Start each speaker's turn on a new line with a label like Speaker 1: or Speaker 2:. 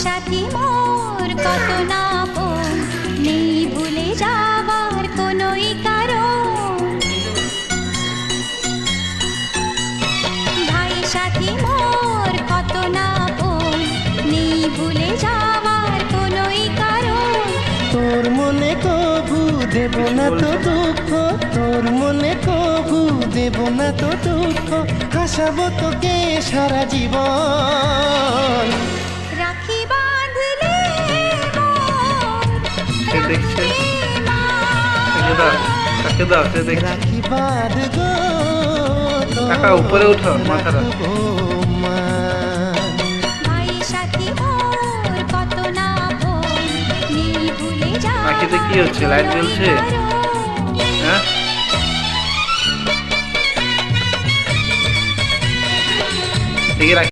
Speaker 1: সাথী মোর কত না আপন, নেই ভুলে যাবার কোনোই কারণ। ভাই সাথী মোর কত না আপন, নেই ভুলে যাবার কোনোই কারণ।
Speaker 2: তোর মনে কভু দেব না তো দুঃখ, তোর মনে কভু দেব না তো দুঃখ, হাসাবো তোকে সারা জীবন।
Speaker 1: রাখি বাঁধলে মোর,
Speaker 3: দেখছে
Speaker 1: রাখি
Speaker 3: দাও সে দেখছে।
Speaker 2: রাখি বাঁধ গো
Speaker 3: টাকা উপরে উঠাও মাথাটা।
Speaker 1: ভাই সাথী মোর কত না আপন, নেই ভুলে যাবার
Speaker 3: আখিতে কি হচ্ছে? লাইট জ্বলছে? হ্যাঁ ঠিক আছে।